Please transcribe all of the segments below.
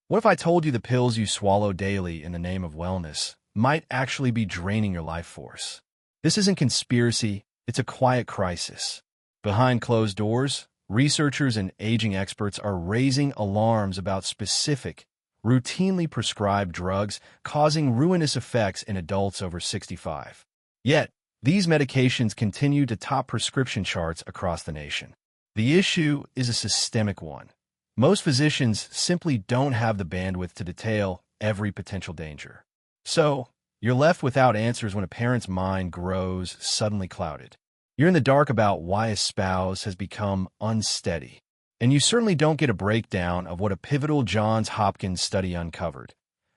What if I told you the pills you swallow daily in the name of wellness might actually be draining your life force? This isn't conspiracy, it's a quiet crisis. Behind closed doors, researchers and aging experts are raising alarms about specific, routinely prescribed drugs causing ruinous effects in adults over 65. Yet, these medications continue to top prescription charts across the nation. The issue is a systemic one. Most physicians simply don't have the bandwidth to detail every potential danger. So, you're left without answers when a parent's mind grows suddenly clouded. You're in the dark about why a spouse has become unsteady. And you certainly don't get a breakdown of what a pivotal Johns Hopkins study uncovered.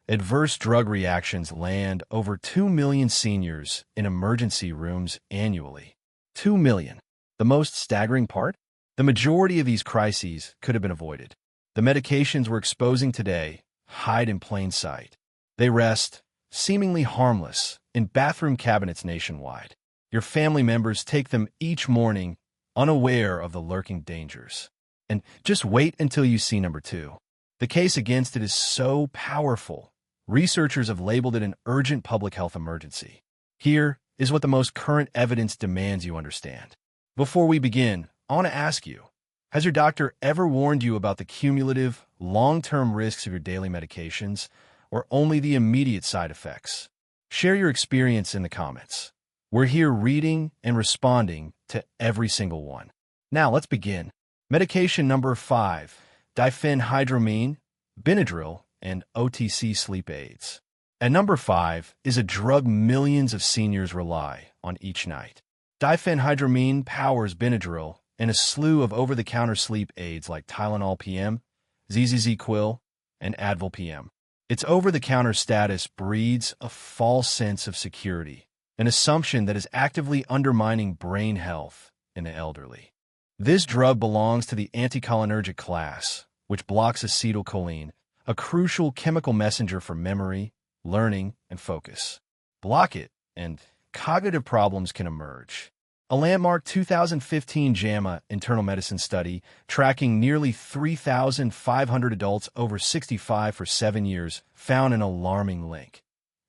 Adverse drug reactions land over 2 million seniors in emergency rooms annually. 2 million. The most staggering part? The majority of these crises could have been avoided. The medications we're exposing today hide in plain sight. They rest, seemingly harmless, in bathroom cabinets nationwide. Your family members take them each morning, unaware of the lurking dangers. And just wait until you see number 2. The case against it is so powerful, researchers have labeled it an urgent public health emergency. Here is what the most current evidence demands you understand. Before we begin, I want to ask you, has your doctor ever warned you about the cumulative, long-term risks of your daily medications, or only the immediate side effects? Share your experience in the comments. We're here reading and responding to every single one. Now, let's begin. Medication number 5, diphenhydramine, Benadryl, and OTC sleep aids. At number 5 is a drug millions of seniors rely on each night. Diphenhydramine powers Benadryl and a slew of over-the-counter sleep aids like Tylenol PM, ZZZ Quill, and Advil PM. Its over-the-counter status breeds a false sense of security, an assumption that is actively undermining brain health in the elderly. This drug belongs to the anticholinergic class, which blocks acetylcholine, a crucial chemical messenger for memory, learning, and focus. Block it, and cognitive problems can emerge. A landmark 2015 JAMA internal medicine study tracking nearly 3,500 adults over 65 for 7 years found an alarming link.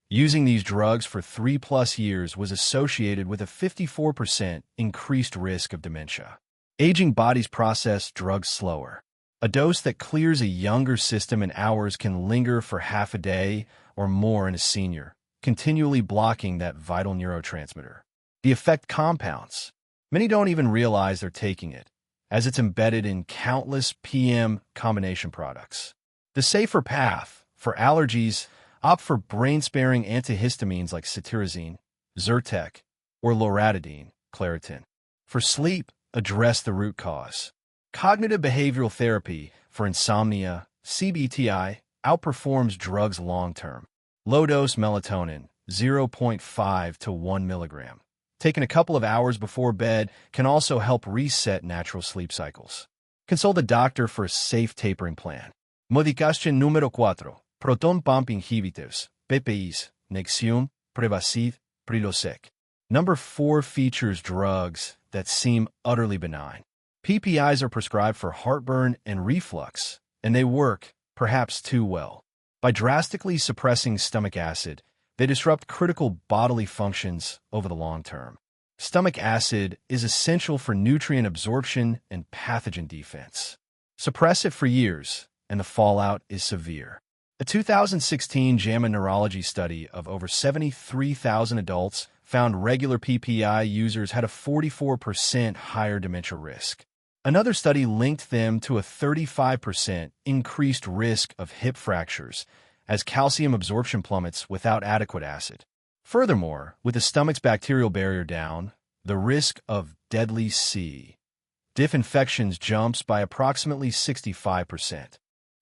Using these drugs for 3+ years was associated with a 54% increased risk of dementia. Aging bodies process drugs slower. A dose that clears a younger system in hours can linger for half a day or more in a senior, continually blocking that vital neurotransmitter. The effect compounds. Many don't even realize they're taking it, as it's embedded in countless PM combination products. The safer path, for allergies, opt for brain-sparing antihistamines like cetirizine, Zyrtec, or loratadine, Claritin. For sleep, address the root cause. Cognitive behavioral therapy for insomnia, CBTI, outperforms drugs long-term. Low-dose melatonin, 0.5 to 1 milligram. Taken a couple of hours before bed can also help reset natural sleep cycles. Consult a doctor for a safe tapering plan. Medicación número 4. Proton pump inhibitors, PPIs, Nexium, Prevacid, Prilosec. Number 4 features drugs that seem utterly benign. PPIs are prescribed for heartburn and reflux, and they work, perhaps too well. By drastically suppressing stomach acid, they disrupt critical bodily functions over the long term. Stomach acid is essential for nutrient absorption and pathogen defense. Suppress it for years, and the fallout is severe. A 2016 JAMA Neurology study of over 73,000 adults found regular PPI users had a 44% higher dementia risk. Another study linked them to a 35% increased risk of hip fractures, as calcium absorption plummets without adequate acid. Furthermore, with the stomach's bacterial barrier down, the risk of deadly C. diff infections jumps by approximately 65%.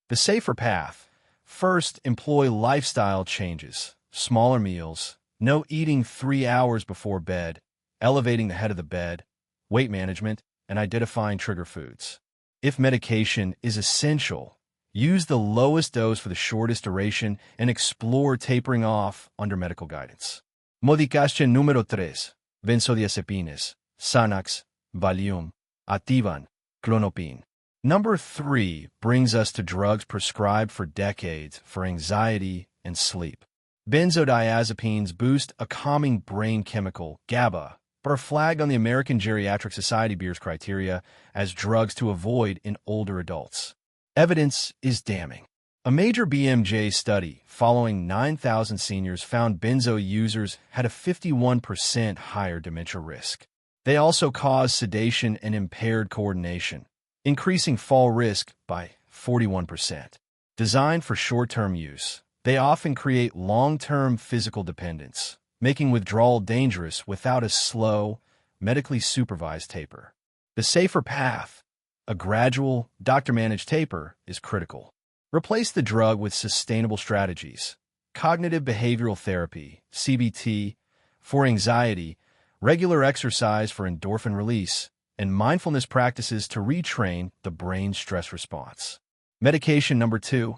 The safer path. First, employ lifestyle changes, smaller meals, no eating 3 hours before bed, elevating the head of the bed, weight management, and identifying trigger foods. If medication is essential, use the lowest dose for the shortest duration and explore tapering off under medical guidance. Medicación número 3. Benzodiazepines, Xanax, Valium, Ativan, Clonopin. Number 3 brings us to drugs prescribed for decades for anxiety and sleep. Benzodiazepines boost a calming brain chemical, GABA, but are flagged on the American Geriatric Society Beers criteria as drugs to avoid in older adults. Evidence is damning. A major BMJ study following 9,000 seniors found benzo users had a 51% higher dementia risk. They also cause sedation and impaired coordination, increasing fall risk by 41%. Designed for short-term use, they often create long-term physical dependence, making withdrawal dangerous without a slow, medically supervised taper. The safer path, a gradual, doctor-managed taper, is critical. Replace the drug with sustainable strategies, cognitive behavioral therapy, CBT, for anxiety, regular exercise for endorphin release, and mindfulness practices to retrain the brain's stress response. Medication number 2,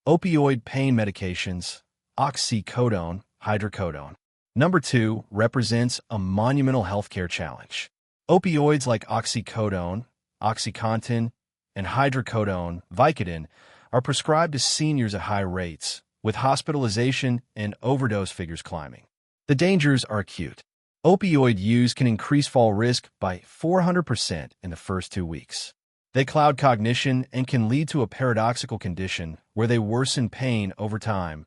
opioid pain medications, oxycodone, hydrocodone. Number 2 represents a monumental healthcare challenge. Opioids like oxycodone, OxyContin, and hydrocodone, Vicodin, are prescribed to seniors at high rates, with hospitalization and overdose figures climbing. The dangers are acute. Opioid use can increase fall risk by 400% in the first 2 weeks. They cloud cognition and can lead to a paradoxical condition where they worsen pain over time,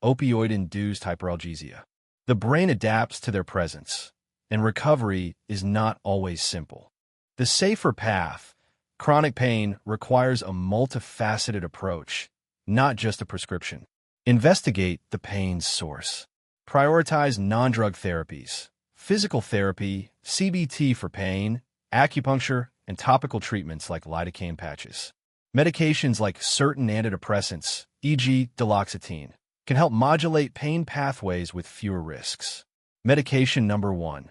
opioid-induced hyperalgesia. The brain adapts to their presence, and recovery is not always simple. The safer path, chronic pain, requires a multifaceted approach, not just a prescription. Investigate the pain's source. Prioritize non-drug therapies, physical therapy, CBT for pain, acupuncture, and topical treatments like lidocaine patches. Medications like certain antidepressants, e.g. duloxetine, can help modulate pain pathways with fewer risks. Medication number 1,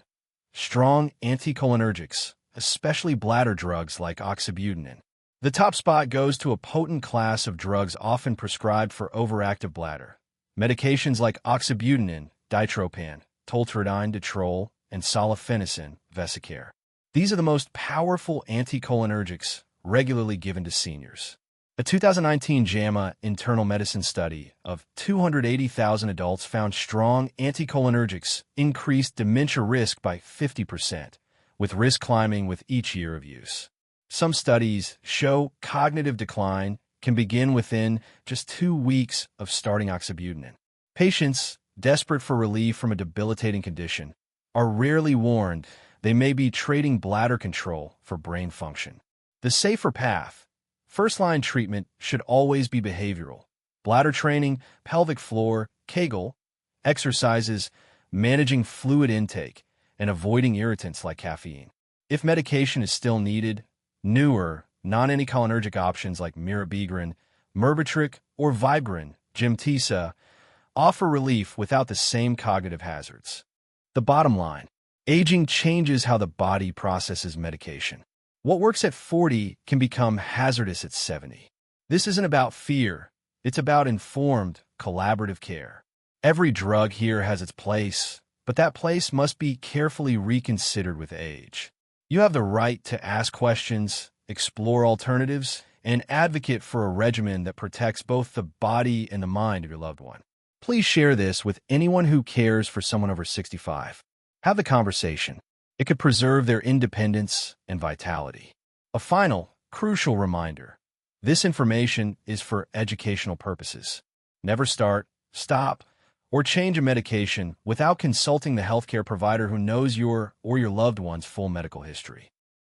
strong anticholinergics, especially bladder drugs like oxybutynin. The top spot goes to a potent class of drugs often prescribed for overactive bladder. Medications like oxybutynin, ditropan, tolterodine, and solifenacin, vesicare. These are the most powerful anticholinergics regularly given to seniors. A 2019 JAMA internal medicine study of 280,000 adults found strong anticholinergics increased dementia risk by 50%, with risk climbing with each year of use. Some studies show cognitive decline can begin within just 2 weeks of starting oxybutynin. Patients, desperate for relief from a debilitating condition, are rarely warned they may be trading bladder control for brain function. The safer path, first-line treatment, should always be behavioral. Bladder training, pelvic floor, Kegel, exercises, managing fluid intake, and avoiding irritants like caffeine. If medication is still needed, newer, non-anticholinergic options like mirabegron, Myrbetriq, or Vibrant, Gemtesa, offer relief without the same cognitive hazards. The bottom line, aging changes how the body processes medication. What works at 40 can become hazardous at 70. This isn't about fear. It's about informed, collaborative care. Every drug here has its place, but that place must be carefully reconsidered with age. You have the right to ask questions, explore alternatives, and advocate for a regimen that protects both the body and the mind of your loved one. Please share this with anyone who cares for someone over 65. Have the conversation. It could preserve their independence and vitality. A final, crucial reminder. This information is for educational purposes. Never start, stop, or change a medication without consulting the healthcare provider who knows your or your loved one's full medical history.